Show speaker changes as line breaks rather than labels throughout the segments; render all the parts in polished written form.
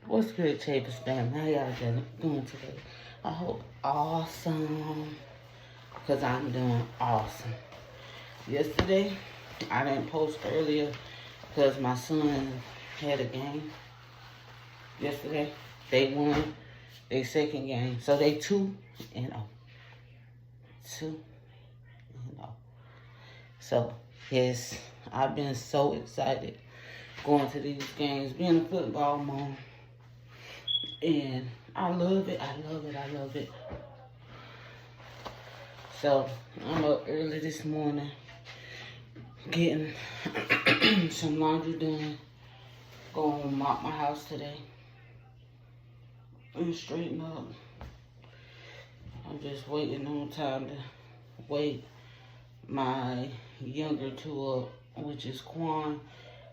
What's good, Chapers family? How y'all doing today? I hope awesome, because I'm doing awesome. Yesterday, I didn't post earlier because my son had a game yesterday. They won their second game. So they 2-0. 2-0. So, yes, I've been so excited going to these games, being a football mom. And I love it. I love it. I love it. So I'm up early this morning getting some laundry done. Going to mop my house today and straighten up. I'm just waiting on time to wake my younger two up, which is Quan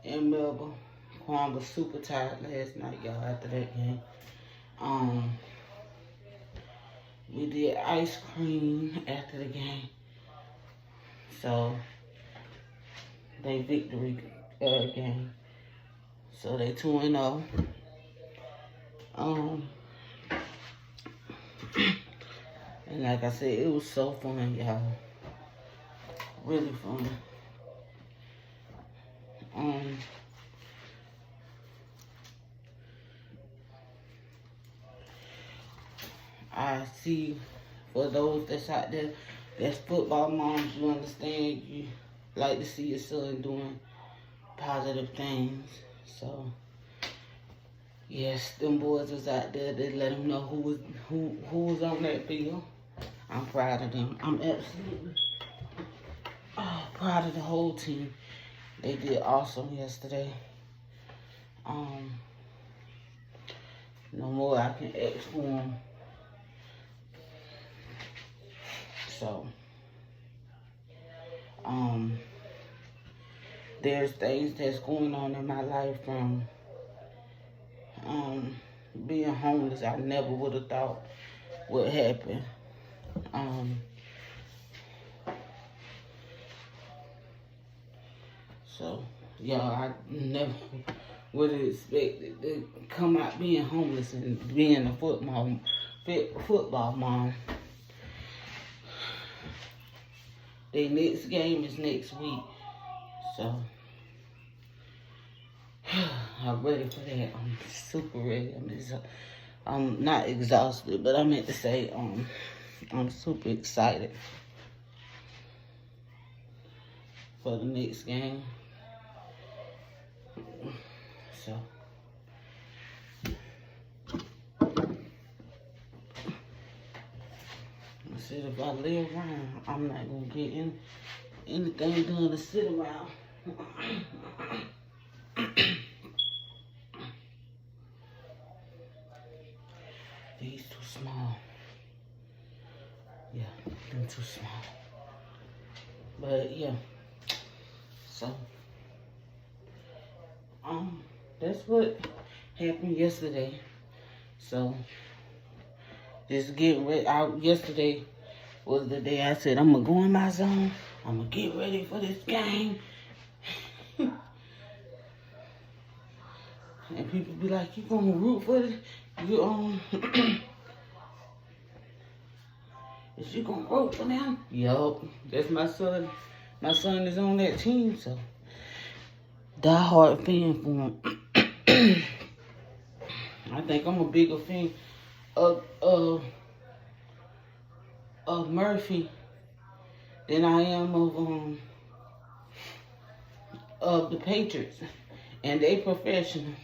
and Melba. Quan was super tired last night, y'all, after that game. We did ice cream after the game. So, they victory game. So, they 2-0. And like I said, it was so fun, y'all. Really fun. I see, for those that's out there, that's football moms, you understand, you like to see your son doing positive things. So, yes, them boys was out there. They let them know who was on that field. I'm proud of them. I'm absolutely proud of the whole team. They did awesome yesterday. No more I can ask for them. So, there's things that's going on in my life from being homeless. I never would have thought would happen. So, y'all, I never would have expected to come out being homeless and being a football mom. Their next game is next week. So, I'm ready for that. I'm super ready. I'm not exhausted, but I meant to say I'm super excited for the next game. So, I said if I lay around, I'm not gonna get anything done to sit around. These too small. Yeah, them too small. But yeah, so that's what happened yesterday. So just getting ready. Yesterday was the day I said I'm gonna go in my zone. I'm gonna get ready for this game. And people be like, you gonna root for it? You is you gonna root for them? Yup, that's my son. My son is on that team, so die hard fan for him. I think I'm a bigger fan of Murphy than I am of the Patriots, and they professional.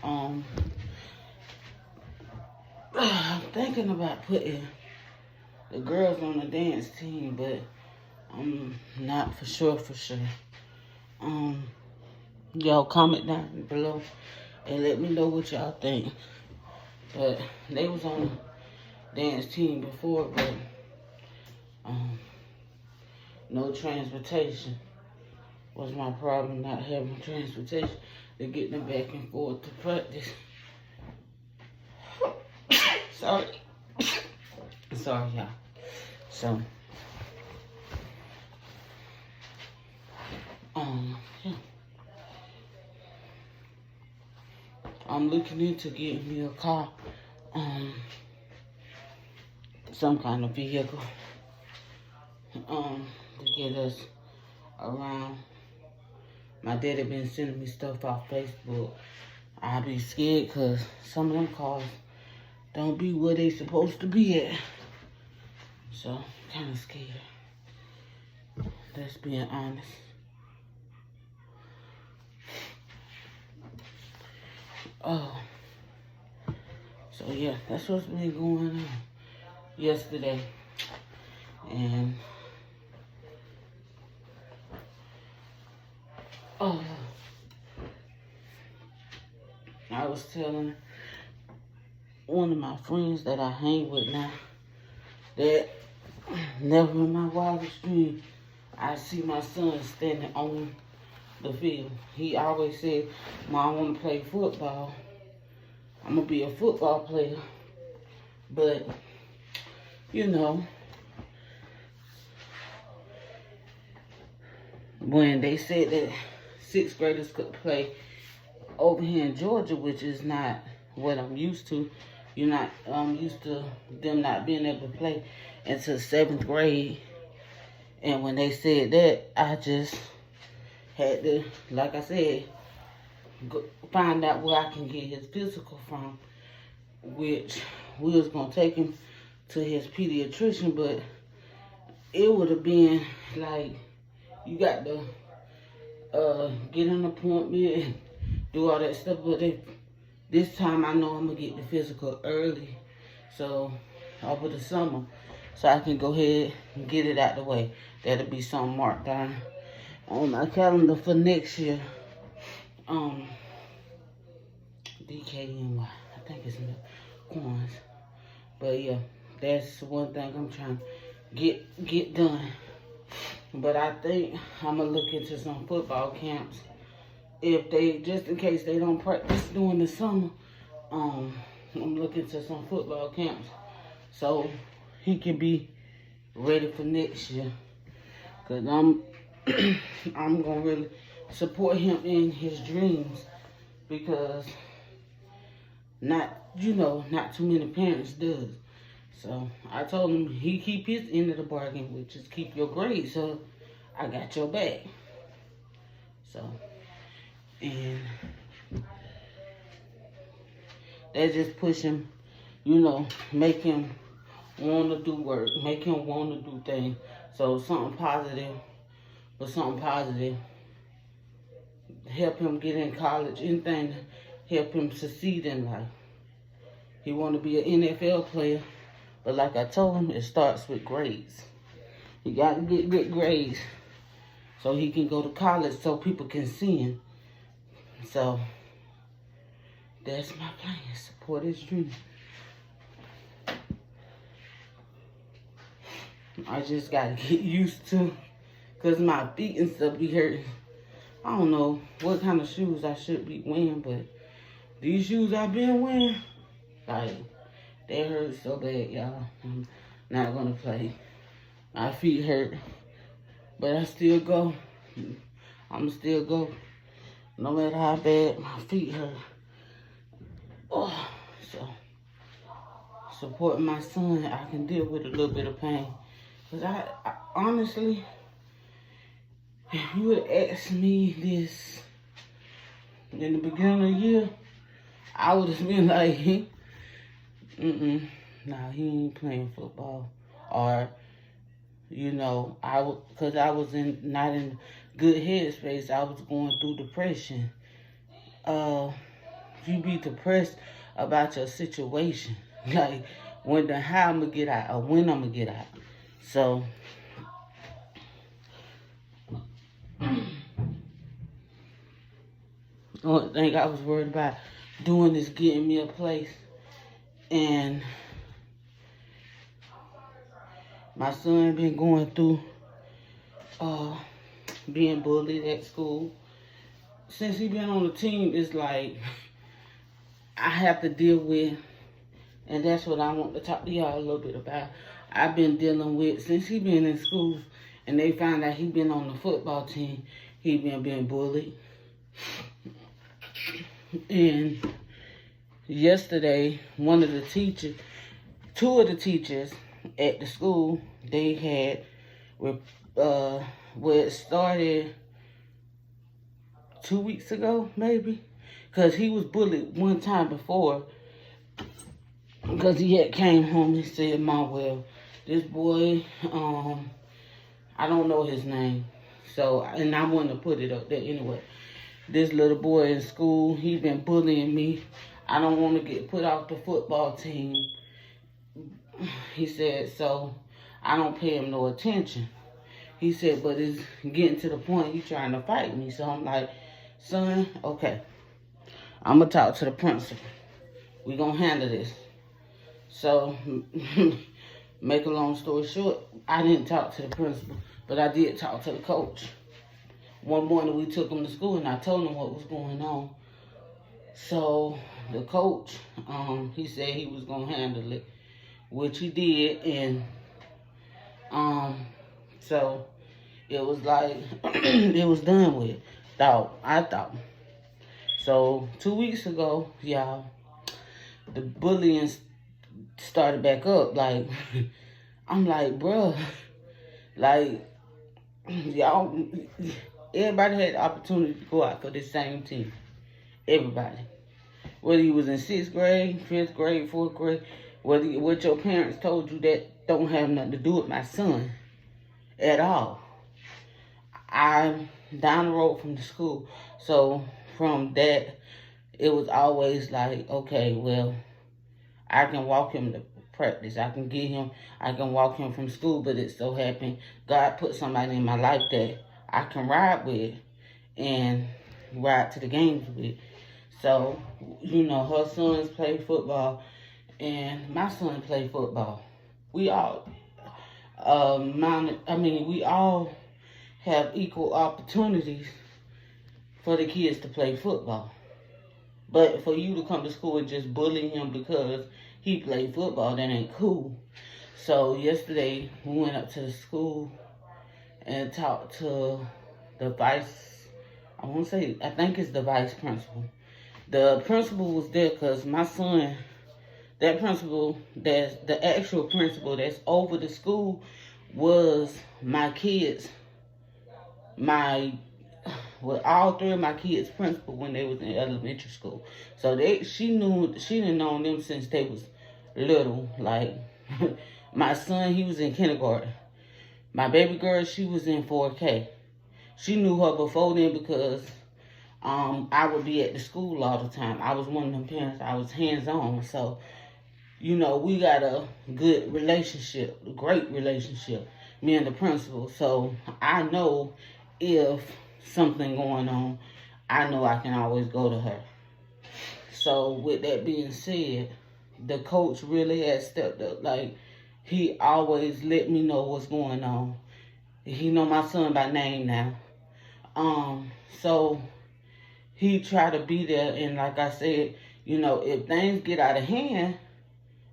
I'm thinking about putting the girls on the dance team, but I'm not for sure. Y'all comment down below and let me know what y'all think. But they was on the dance team before, but no transportation was my problem, not having transportation to get them back and forth to practice. Sorry, y'all. So, Yeah. I'm looking into getting me a car, some kind of vehicle, to get us around. My daddy been sending me stuff off Facebook. I be scared because some of them cars don't be where they supposed to be at. So, kind of scared. That's being honest. Oh. So, yeah, that's what's been going on yesterday. And, oh, I was telling one of my friends that I hang with now that never in my wildest dream I see my son standing on the field. He always said, Mom, I want to play football. I'm going to be a football player. But, you know, when they said that sixth graders could play over here in Georgia, which is not what I'm used to. You're not used to them not being able to play until 7th grade. And when they said that, I just had to, like I said, go find out where I can get his physical from, which we was going to take him to his pediatrician, but it would have been like, you got to get an appointment and do all that stuff. But this time I know I'm going to get the physical early, so over the summer, so I can go ahead and get it out the way. That'll be something marked down on my calendar for next year. DKNY, I think it's in the coins. But yeah, that's one thing I'm trying to get done. But I think I'm gonna look into some football camps. If they, just in case they don't practice during the summer, I'm looking to some football camps so he can be ready for next year. Cause I'm gonna really support him in his dreams, because not too many parents does. So I told him he keep his end of the bargain, which is keep your grades, so I got your back. So, and that just push him, make him want to do work, make him want to do things. So something positive, help him get in college, anything to help him succeed in life. He want to be an NFL player, but like I told him, it starts with grades. He got to get good grades so he can go to college so people can see him. So that's my plan, support his dream. I just got to get used to, because my feet and stuff be hurting. I don't know what kind of shoes I should be wearing, but these shoes I've been wearing, like, they hurt so bad, y'all. I'm not going to play. My feet hurt, but I still go. I'm still go, no matter how bad my feet hurt. Oh, so, supporting my son, I can deal with a little bit of pain. Because I honestly, if you would have asked me this in the beginning of the year, I would have been like, nah, he ain't playing football. Or, because I was not in good headspace. I was going through depression. You be depressed about your situation. Like, how I'm going to get out, or when I'm going to get out. So, the only thing I was worried about doing is getting me a place. And my son been going through being bullied at school. Since he been on the team, it's like I have to deal with, and that's what I want to talk to y'all a little bit about. I've been dealing with, since he been in school and they found out he been on the football team, he been being bullied. And yesterday, two of the teachers at the school, they had, where it started 2 weeks ago, maybe, because he was bullied one time before, because he had came home and said, "Mom, well, this boy, I don't know his name, so, and I wanted to put it up there anyway. This little boy in school, he been bullying me. I don't want to get put off the football team." He said, so I don't pay him no attention. He said, but it's getting to the point he's trying to fight me. So I'm like, son, okay, I'm going to talk to the principal. We going to handle this. So, make a long story short, I didn't talk to the principal, but I did talk to the coach. One morning we took him to school and I told him what was going on. So the coach, he said he was going to handle it, which he did. And so it was like, it was done with, I thought. So 2 weeks ago, y'all, the bullying started back up. Like, I'm like, bruh, like, y'all, everybody had the opportunity to go out for this same team. Everybody. Whether you was in 6th grade, 5th grade, 4th grade, what your parents told you, that don't have nothing to do with my son at all. I'm down the road from the school. So from that, it was always like, okay, well, I can walk him to practice. I can walk him from school, but it so happened God put somebody in my life that I can ride with and ride to the games with. So, her sons play football and my son play football. We all, we all have equal opportunities for the kids to play football. But for you to come to school and just bully him because he played football, that ain't cool. So yesterday we went up to the school and talked to the I think it's the vice principal. The principal was there because my son, that principal, the actual principal that's over the school, was my kids, all three of my kids' principal when they was in elementary school. So she didn't know them since they was little. Like, my son, he was in kindergarten. My baby girl, she was in 4K. She knew her before then because I would be at the school all the time. I was one of them parents. I was hands-on. So, we got a good relationship, a great relationship, me and the principal. So I know if something going on, I know I can always go to her. So with that being said, the coach really has stepped up. Like, he always let me know what's going on. He know my son by name now. So he tried to be there, and like I said, if things get out of hand,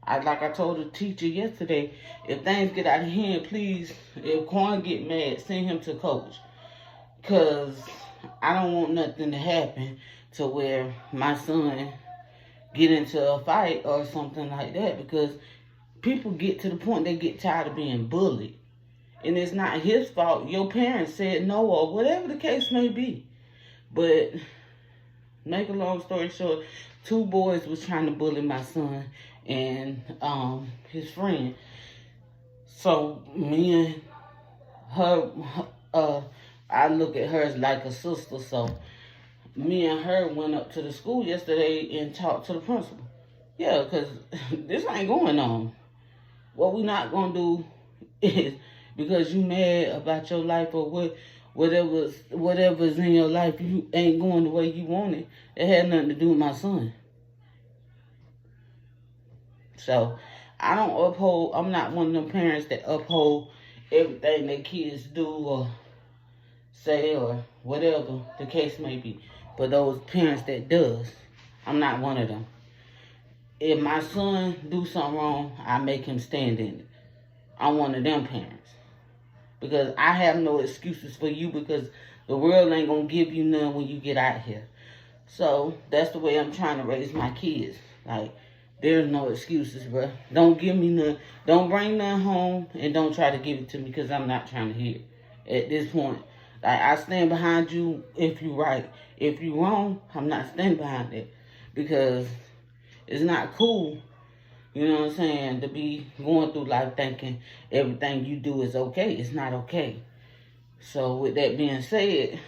like I told the teacher yesterday, if things get out of hand, please, if Quan get mad, send him to coach. Because I don't want nothing to happen to where my son get into a fight or something like that. Because people get to the point they get tired of being bullied. And it's not his fault. Your parents said no, or whatever the case may be. But make a long story short, 2 boys was trying to bully my son and his friend. So me and her, I look at her as like a sister. So me and her went up to the school yesterday and talked to the principal. Yeah, because this ain't going on. What we not going to do is, because you mad about your life or whatever's in your life, you ain't going the way you want it. It had nothing to do with my son. So I'm not one of them parents that uphold everything their kids do or say or whatever the case may be. But those parents that does, I'm not one of them. If my son do something wrong, I make him stand in it. I'm one of them parents. Because I have no excuses for you because The world ain't gonna give you none when you get out here. So that's the way I'm trying to raise my kids. Like, there's no excuses, bro. Don't give me none. Don't bring none home, and don't try to give it to me because I'm not trying to hear it at this point. Like, I stand behind you if you right. If you wrong, I'm not standing behind it because it's not cool. You know what I'm saying? To be going through life thinking everything you do is okay. It's not okay. So with that being said,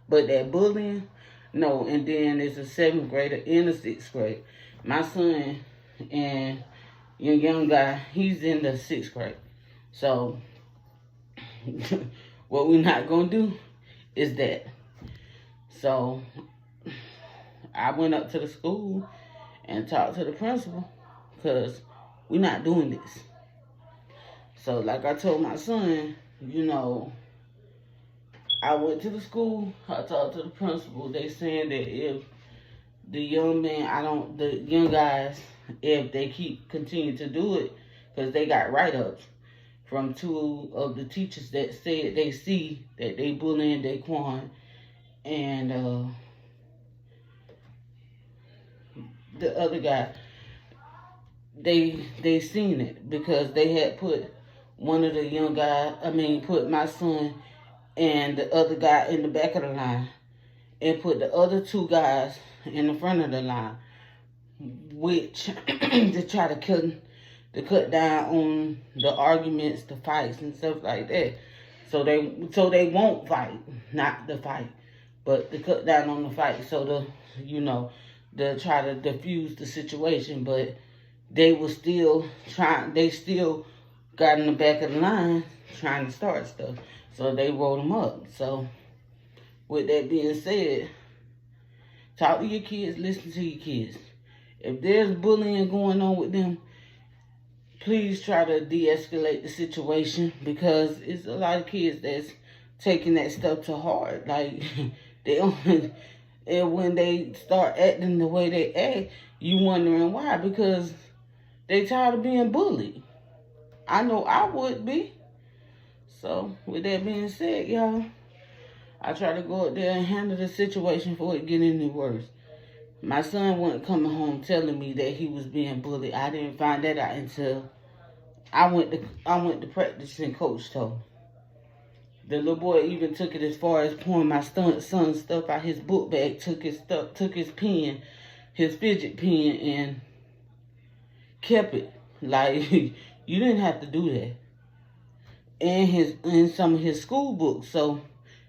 but that bullying, no. And then there's a 7th grader and a 6th grade. My son and your young guy, he's in the 6th grade. So what we're not gonna do is that. So I went up to the school and talked to the principal because we're not doing this. So like I told my son, you know, I went to the school, I talked to the principal. They saying that if the young man, the young guys, if they continue to do it, because they got write-ups from 2 of the teachers that said they see that they bullying Daquan, and the other guy, they seen it because they had put one of the young guys, put my son and the other guy in the back of the line and put the other 2 guys in the front of the line, which to try to cut down on the arguments, the fights and stuff like that. So they won't fight, not the fight, but to cut down on the fight. So to try to diffuse the situation, but they were still trying. They still got in the back of the line trying to start stuff. So they rolled them up. So with that being said, talk to your kids, listen to your kids. If there's bullying going on with them, please try to de-escalate the situation because it's a lot of kids that's taking that stuff to heart. Like, they don't, and when they start acting the way they act, you wondering why, because they tired of being bullied. I know I would be. So, with that being said, y'all, I try to go up there and handle the situation before it get any worse. My son wasn't coming home telling me that he was being bullied. I didn't find that out until I went to practice and coach told. The little boy even took it as far as pouring my son's stuff out his book bag, took his pen, his fidget pen, and kept it. Like, you didn't have to do that. And some of his school books. So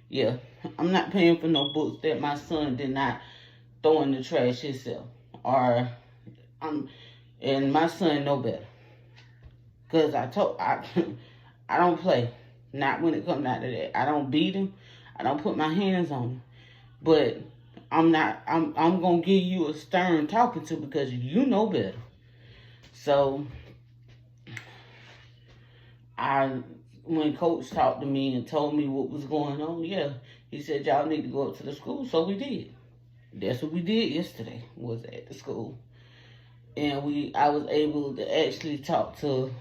yeah, I'm not paying for no books that my son did not throw in the trash himself. And my son know better. Cause I I don't play. Not when it comes out to that. I don't beat him. I don't put my hands on him. But I'm gonna give you a stern talking to because you know better. So when coach talked to me and told me what was going on, yeah, he said y'all need to go up to the school. So we did. That's what we did yesterday, was at the school. And I was able to actually talk to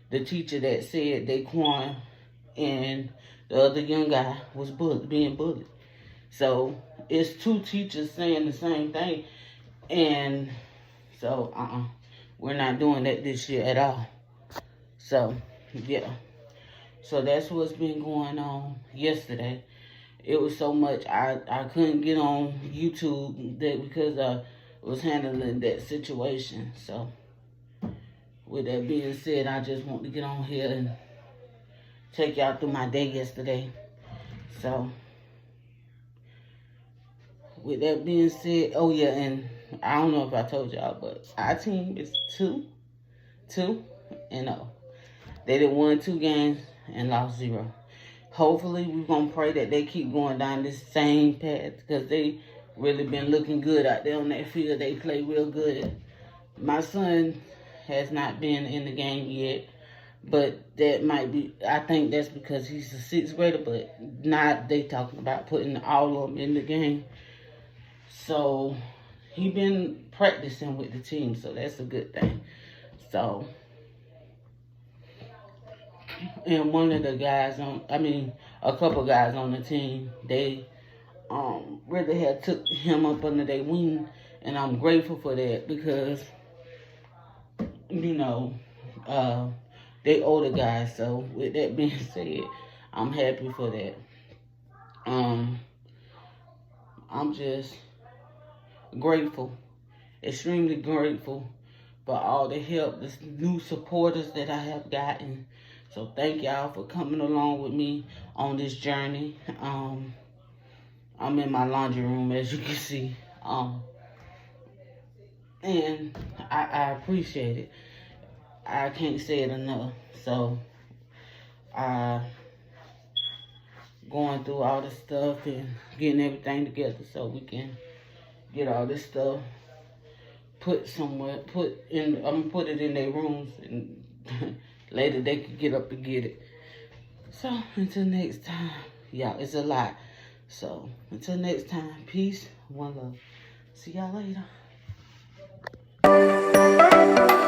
the teacher that said Daquan and the other young guy was being bullied. So it's 2 teachers saying the same thing. And so we're not doing that this year at all. So yeah. So that's what's been going on yesterday. It was so much I couldn't get on YouTube because I was handling that situation. So with that being said, I just want to get on here and take y'all through my day yesterday. So with that being said, oh yeah, and I don't know if I told y'all, but our team is 2-0. They did won 2 games and lost 0. Hopefully, we're going to pray that they keep going down this same path because they really been looking good out there on that field. They play real good. My son has not been in the game yet, but that might be, I think that's because he's a 6th grader, but not, they talking about putting all of them in the game. So, he been practicing with the team, so that's a good thing. So, And one of the guys a couple guys on the team, they really had took him up under their wing, and I'm grateful for that because you know they older guys. So with that being said, I'm happy for that. I'm just grateful, extremely grateful for all the help, the new supporters that I have gotten. So thank y'all for coming along with me on this journey. I'm in my laundry room, as you can see. And I appreciate it. I can't say it enough. So I going through all this stuff and getting everything together so we can get all this stuff put somewhere, I'm gonna put it in their rooms, and later they can get up and get it. So until next time, y'all, it's a lot. So until next time, peace, one love. See y'all later.